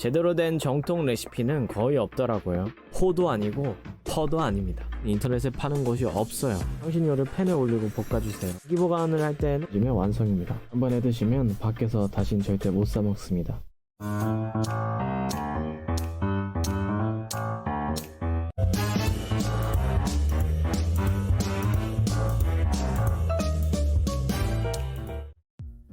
제대로 된 정통 레시피는 거의 없더라고요. 호도 아니고 퍼도 아닙니다. 인터넷에 파는 곳이 없어요. 향신료를 팬에 올리고 볶아주세요. 고기 보관을 할 때는 드시면 완성입니다. 한번 해드시면 밖에서 다신 절대 못 사 먹습니다.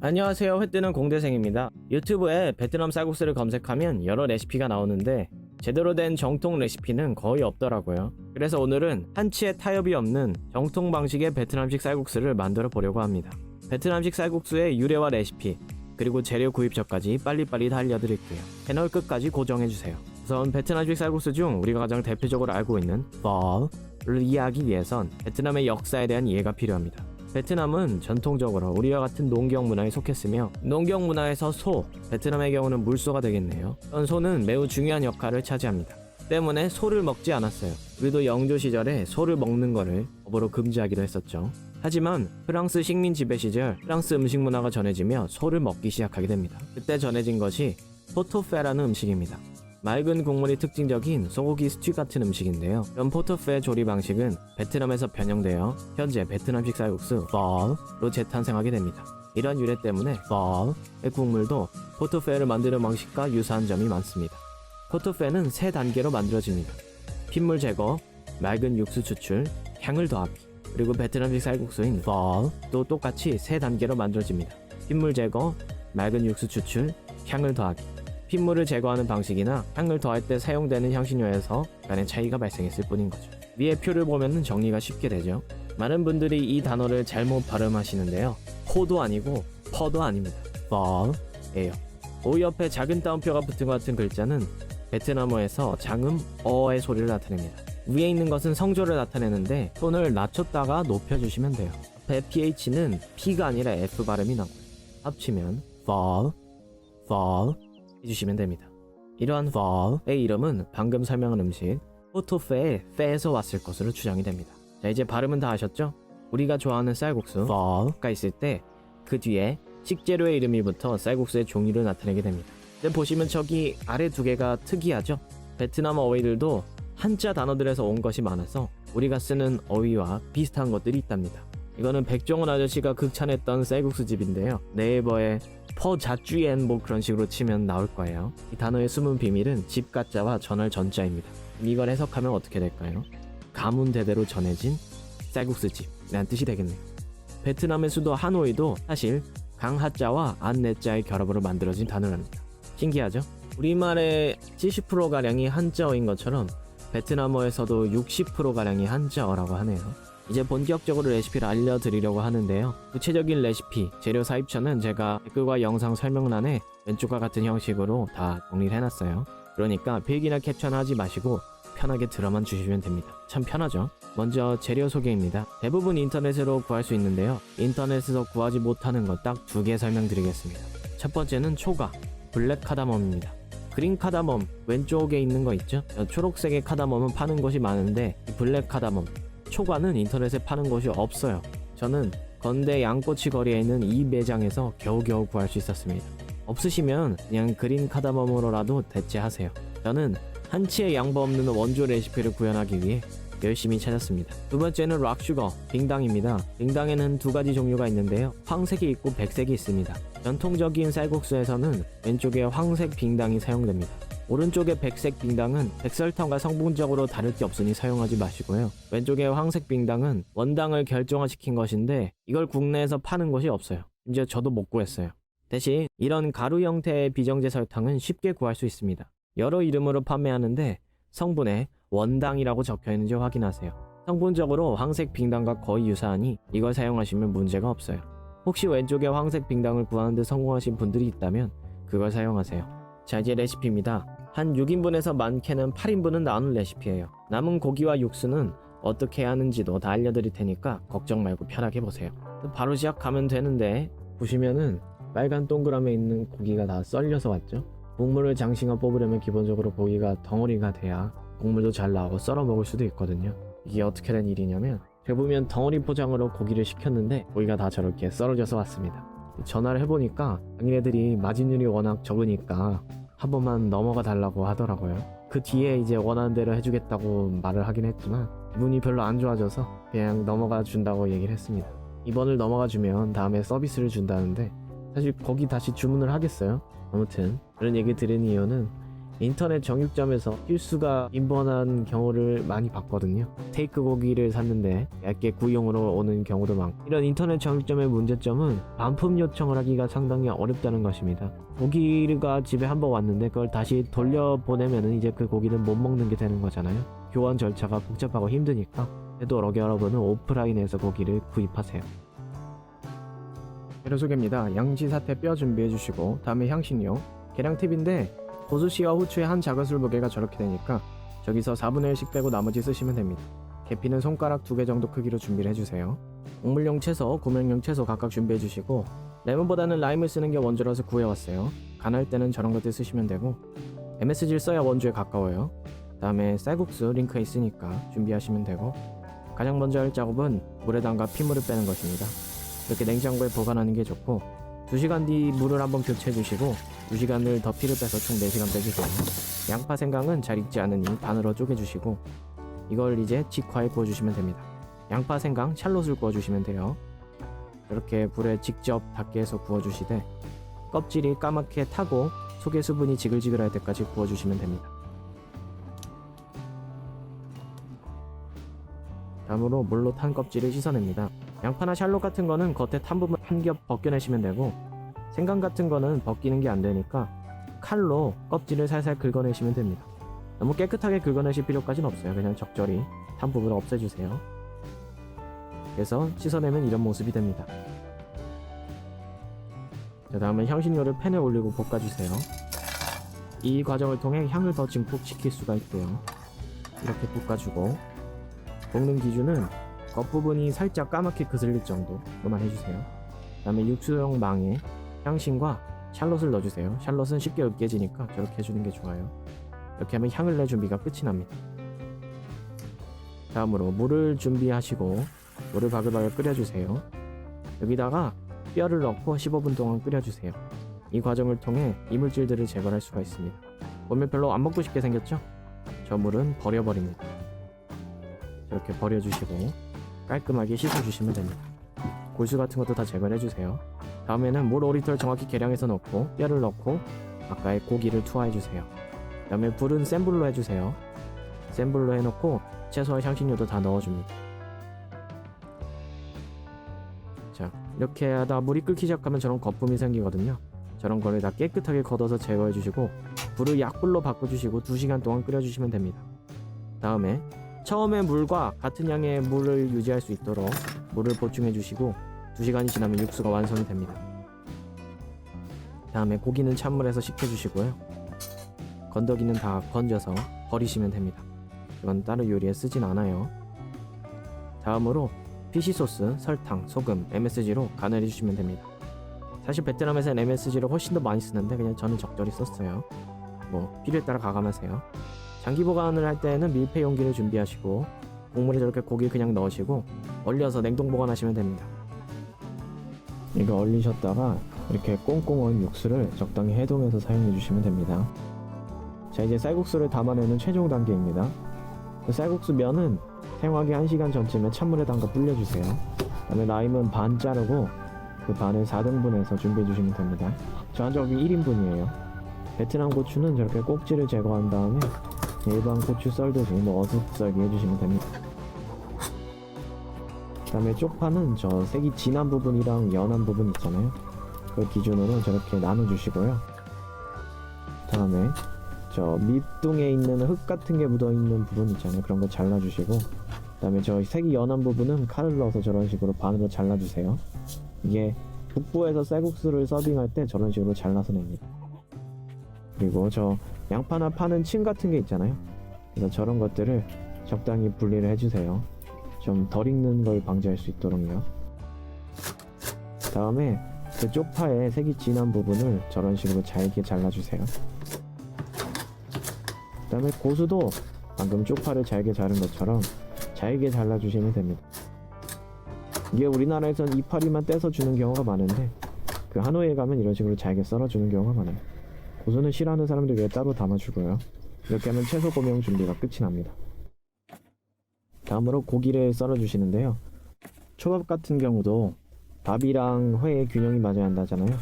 안녕하세요. 회뜨는 공대생입니다. 유튜브에 베트남 쌀국수를 검색하면 여러 레시피가 나오는데 제대로 된 정통 레시피는 거의 없더라고요. 그래서 오늘은 한치의 타협이 없는 정통 방식의 베트남식 쌀국수를 만들어 보려고 합니다. 베트남식 쌀국수의 유래와 레시피, 그리고 재료 구입처까지 빨리빨리 다 알려드릴게요. 채널 끝까지 고정해주세요. 우선 베트남식 쌀국수 중 우리가 가장 대표적으로 알고 있는 pho를 이해하기 위해선 베트남의 역사에 대한 이해가 필요합니다. 베트남은 전통적으로 우리와 같은 농경 문화에 속했으며 농경 문화에서 소, 베트남의 경우는 물소가 되겠네요. 소는 매우 중요한 역할을 차지합니다. 때문에 소를 먹지 않았어요. 우리도 영조 시절에 소를 먹는 거를 법으로 금지하기도 했었죠. 하지만 프랑스 식민 지배 시절 프랑스 음식 문화가 전해지며 소를 먹기 시작하게 됩니다. 그때 전해진 것이 포토페라는 음식입니다. 맑은 국물이 특징적인 소고기 스튜 같은 음식인데요. 이런 포토페 조리 방식은 베트남에서 변형되어 현재 베트남식 쌀국수 pho로 재탄생하게 됩니다. 이런 유래 때문에 pho의 국물도 포토페를 만드는 방식과 유사한 점이 많습니다. 포토페는 세 단계로 만들어집니다. 핏물 제거, 맑은 육수 추출, 향을 더하기, 그리고 베트남식 쌀국수인 pho도 똑같이 세 단계로 만들어집니다. 핏물 제거, 맑은 육수 추출, 향을 더하기. 핏물을 제거하는 방식이나 향을 더할 때 사용되는 향신료에서 약간의 차이가 발생했을 뿐인 거죠. 위의 표를 보면 정리가 쉽게 되죠. 많은 분들이 이 단어를 잘못 발음하시는데요. 호도 아니고 퍼도 아닙니다. pho예요. 오 옆에 작은 따옴표가 붙은 것 같은 글자는 베트남어에서 장음 어의 소리를 나타냅니다. 위에 있는 것은 성조를 나타내는데 톤을 낮췄다가 높여주시면 돼요. 앞에 ph는 p가 아니라 f 발음이 나고요. 합치면 pho 해주시면 됩니다. 이러한 pho의 이름은 방금 설명한 음식 포토페의 페에서 왔을 것으로 추정이 됩니다. 자, 이제 발음은 다 아셨죠? 우리가 좋아하는 쌀국수 pho가 있을 때 그 뒤에 식재료의 이름이 붙어 쌀국수의 종류를 나타내게 됩니다. 근데 보시면 저기 아래 두 개가 특이하죠? 베트남 어휘들도 한자 단어들에서 온 것이 많아서 우리가 쓰는 어휘와 비슷한 것들이 있답니다. 이거는 백종원 아저씨가 극찬했던 쌀국수 집인데요. 네이버에 퍼자쭈엔 뭐 그런 식으로 치면 나올 거예요. 이 단어의 숨은 비밀은 집 가짜와 전할 전자입니다. 이걸 해석하면 어떻게 될까요? 가문 대대로 전해진 쌀국수 집이라는 뜻이 되겠네요. 베트남의 수도 하노이도 사실 강하자와 안내자의 결합으로 만들어진 단어랍니다. 신기하죠? 우리말의 70%가량이 한자어인 것처럼 베트남어에서도 60%가량이 한자어라고 하네요. 이제 본격적으로 레시피를 알려드리려고 하는데요. 구체적인 레시피, 재료 사입처는 제가 댓글과 영상 설명란에 왼쪽과 같은 형식으로 다 정리를 해놨어요. 그러니까 필기나 캡처는 하지 마시고 편하게 들어만 주시면 됩니다. 참 편하죠? 먼저 재료 소개입니다. 대부분 인터넷으로 구할 수 있는데요. 인터넷에서 구하지 못하는 것 딱 2개 설명드리겠습니다. 첫 번째는 초가, 블랙 카다멈입니다. 그린 카다멈 왼쪽에 있는 거 있죠? 초록색의 카다멈은 파는 곳이 많은데 이 블랙 카다멈 초가는 인터넷에 파는 곳이 없어요. 저는 건대 양꼬치 거리에 있는 이 매장에서 겨우겨우 구할 수 있었습니다. 없으시면 그냥 그린 카다멈으로라도 대체하세요. 저는 한치의 양보 없는 원조 레시피를 구현하기 위해 열심히 찾았습니다. 두 번째는 락슈거, 빙당입니다. 빙당에는 두 가지 종류가 있는데요. 황색이 있고 백색이 있습니다. 전통적인 쌀국수에서는 왼쪽에 황색 빙당이 사용됩니다. 오른쪽의 백색 빙당은 백설탕과 성분적으로 다를 게 없으니 사용하지 마시고요. 왼쪽의 황색 빙당은 원당을 결정화시킨 것인데 이걸 국내에서 파는 곳이 없어요. 심지어 저도 못 구했어요. 대신 이런 가루 형태의 비정제 설탕은 쉽게 구할 수 있습니다. 여러 이름으로 판매하는데 성분에 원당이라고 적혀있는지 확인하세요. 성분적으로 황색 빙당과 거의 유사하니 이걸 사용하시면 문제가 없어요. 혹시 왼쪽에 황색 빙당을 구하는데 성공하신 분들이 있다면 그걸 사용하세요. 자, 이제 레시피입니다. 한 6인분에서 많게는 8인분은 나오는 레시피예요. 남은 고기와 육수는 어떻게 해야 하는지도 다 알려드릴 테니까 걱정 말고 편하게 보세요. 바로 시작하면 되는데 보시면은 빨간 동그라미에 있는 고기가 다 썰려서 왔죠? 국물을 장시간 뽑으려면 기본적으로 고기가 덩어리가 돼야 국물도 잘 나오고 썰어 먹을 수도 있거든요. 이게 어떻게 된 일이냐면 제가 보면 덩어리 포장으로 고기를 시켰는데 고기가 다 저렇게 썰어져서 왔습니다. 전화를 해보니까 당일애들이 마진율이 워낙 적으니까 한 번만 넘어가 달라고 하더라고요. 그 뒤에 이제 원하는 대로 해주겠다고 말을 하긴 했지만 기분이 별로 안 좋아져서 그냥 넘어가 준다고 얘기를 했습니다. 이번을 넘어가 주면 다음에 서비스를 준다는데 사실 거기 다시 주문을 하겠어요? 아무튼 그런 얘기 들은 이유는 인터넷 정육점에서 실수가 빈번한 경우를 많이 봤거든요. 스테이크 고기를 샀는데 얇게 구이용으로 오는 경우도 많고, 이런 인터넷 정육점의 문제점은 반품 요청을 하기가 상당히 어렵다는 것입니다. 고기가 집에 한번 왔는데 그걸 다시 돌려보내면은 이제 그 고기는 못 먹는 게 되는 거잖아요. 교환 절차가 복잡하고 힘드니까 되도록 여러분은 오프라인에서 고기를 구입하세요. 재료 소개입니다. 양지 사태 뼈 준비해 주시고, 다음에 향신료, 계량 팁인데 고수씨와 후추의 한 작은술 무게가 저렇게 되니까 저기서 4분의 1씩 빼고 나머지 쓰시면 됩니다. 계피는 손가락 2개 정도 크기로 준비를 해주세요. 곡물용 채소, 고명용 채소 각각 준비해 주시고, 레몬보다는 라임을 쓰는 게 원조라서 구해왔어요. 간할 때는 저런 것들 쓰시면 되고, MSG를 써야 원조에 가까워요. 다음에 쌀국수 링크에 있으니까 준비하시면 되고, 가장 먼저 할 작업은 물에 담가 핏물을 빼는 것입니다. 이렇게 냉장고에 보관하는 게 좋고, 2시간 뒤 물을 한번 교체해 주시고 2시간을 더 피를 빼서 총 4시간 빼주세요. 양파 생강은 잘 익지 않으니 반으로 쪼개주시고 이걸 이제 직화에 구워주시면 됩니다. 양파 생강 샬롯을 구워주시면 돼요. 이렇게 불에 직접 닿게 해서 구워주시되 껍질이 까맣게 타고 속의 수분이 지글지글할 때까지 구워주시면 됩니다. 다음으로 물로 탄 껍질을 씻어냅니다. 양파나 샬롯 같은 거는 겉에 탄 부분 한 겹 벗겨내시면 되고, 생강 같은 거는 벗기는 게 안 되니까 칼로 껍질을 살살 긁어내시면 됩니다. 너무 깨끗하게 긁어내실 필요까지는 없어요. 그냥 적절히 탄 부분을 없애주세요. 그래서 씻어내면 이런 모습이 됩니다. 자, 다음은 향신료를 팬에 올리고 볶아주세요. 이 과정을 통해 향을 더 증폭시킬 수가 있고요. 이렇게 볶아주고, 볶는 기준은 겉부분이 살짝 까맣게 그슬릴 정도로만 해주세요. 그 다음에 육수용 망에 향신과 샬롯을 넣어주세요. 샬롯은 쉽게 으깨지니까 저렇게 해주는 게 좋아요. 이렇게 하면 향을 낼 준비가 끝이 납니다. 다음으로 물을 준비하시고 물을 바글바글 끓여주세요. 여기다가 뼈를 넣고 15분 동안 끓여주세요. 이 과정을 통해 이물질들을 제거할 수가 있습니다. 보면 별로 안 먹고 싶게 생겼죠? 저 물은 버려버립니다. 이렇게 버려주시고 깔끔하게 씻어주시면 됩니다. 골수 같은 것도 다 제거해주세요. 다음에는 물 5리터를 정확히 계량해서 넣고 뼈를 넣고 아까의 고기를 투하해주세요. 그 다음에 불은 센 불로 해주세요. 센 불로 해놓고 채소와 향신료도 다 넣어줍니다. 자, 이렇게 하다 물이 끓기 시작하면 저런 거품이 생기거든요. 저런 거를 다 깨끗하게 걷어서 제거해주시고 불을 약불로 바꿔주시고 2시간 동안 끓여주시면 됩니다. 다음에 처음에 물과 같은 양의 물을 유지할 수 있도록 물을 보충해 주시고 2시간이 지나면 육수가 완성이 됩니다. 다음에 고기는 찬물에서 식혀 주시고요. 건더기는 다 건져서 버리시면 됩니다. 이건 따로 요리에 쓰진 않아요. 다음으로 피시소스, 설탕, 소금, MSG로 간을 해주시면 됩니다. 사실 베트남에서는 MSG를 훨씬 더 많이 쓰는데 그냥 저는 적절히 썼어요. 뭐 필요에 따라 가감하세요. 장기 보관을 할 때는 밀폐 용기를 준비하시고 국물에 저렇게 고기를 그냥 넣으시고 얼려서 냉동 보관하시면 됩니다. 이거 얼리셨다가 이렇게 꽁꽁 얼은 육수를 적당히 해동해서 사용해 주시면 됩니다. 자, 이제 쌀국수를 담아내는 최종 단계입니다. 그 쌀국수 면은 사용하기 1시간 전쯤에 찬물에 담가 불려주세요. 그 다음에 라임은 반 자르고 그 반을 4등분해서 준비해 주시면 됩니다. 저 한 적이 1인분이에요. 베트남 고추는 저렇게 꼭지를 제거한 다음에 일반 고추 썰듯이 어슷 썰기 해주시면 됩니다. 그 다음에 쪽파는 저 색이 진한 부분이랑 연한 부분 있잖아요. 그 기준으로 저렇게 나눠주시고요. 다음에 저 밑둥에 있는 흙 같은 게 묻어있는 부분 있잖아요. 그런 거 잘라주시고, 그 다음에 저 색이 연한 부분은 칼을 넣어서 저런 식으로 반으로 잘라주세요. 이게 북부에서 쌀국수를 서빙할 때 저런 식으로 잘라서 냅니다. 그리고 저 양파나 파는 침 같은 게 있잖아요. 그래서 저런 것들을 적당히 분리를 해주세요. 좀 덜 익는 걸 방지할 수 있도록요. 다음에 그 쪽파의 색이 진한 부분을 저런 식으로 잘게 잘라주세요. 그 다음에 고수도 방금 쪽파를 잘게 자른 것처럼 잘게 잘라주시면 됩니다. 이게 우리나라에선 이파리만 떼서 주는 경우가 많은데 그 하노이에 가면 이런 식으로 잘게 썰어주는 경우가 많아요. 고수는 싫어하는 사람들 위해 따로 담아주고요. 이렇게 하면 채소 고명 준비가 끝이 납니다. 다음으로 고기를 썰어주시는데요. 초밥 같은 경우도 밥이랑 회의 균형이 맞아야 한다잖아요.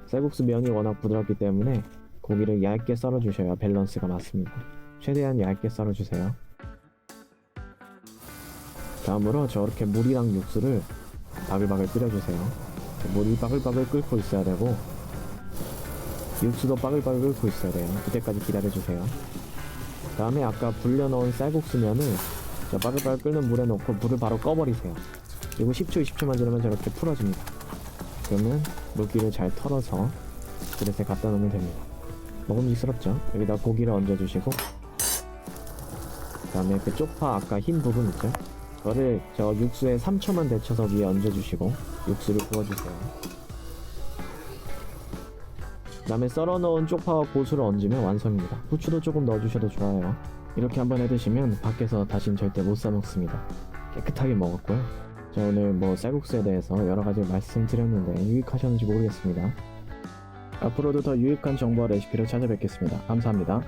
쌀국수 면이 워낙 부드럽기 때문에 고기를 얇게 썰어주셔야 밸런스가 맞습니다. 최대한 얇게 썰어주세요. 다음으로 저렇게 물이랑 육수를 바글바글 끓여주세요. 물이 바글바글 끓고 있어야 되고 육수도 바글바글 끓고 있어야 돼요. 그때까지 기다려주세요. 다음에 아까 불려놓은 쌀국수면을 저 바글바글 끓는 물에 넣고 불을 바로 꺼버리세요. 그리고 10초, 20초만 지나면 저렇게 풀어집니다. 그러면 물기를 잘 털어서 그릇에 갖다 놓으면 됩니다. 먹음직스럽죠? 여기다 고기를 얹어주시고 그 다음에 그 쪽파 아까 흰 부분 있죠? 그거를 저 육수에 3초만 데쳐서 위에 얹어주시고 육수를 부어주세요. 그 다음에 썰어놓은 쪽파와 고수를 얹으면 완성입니다. 후추도 조금 넣어주셔도 좋아요. 이렇게 한번 해드시면 밖에서 다신 절대 못 사먹습니다. 깨끗하게 먹었고요. 자, 오늘 쌀국수에 대해서 여러가지 말씀드렸는데 유익하셨는지 모르겠습니다. 앞으로도 더 유익한 정보와 레시피를 찾아뵙겠습니다. 감사합니다.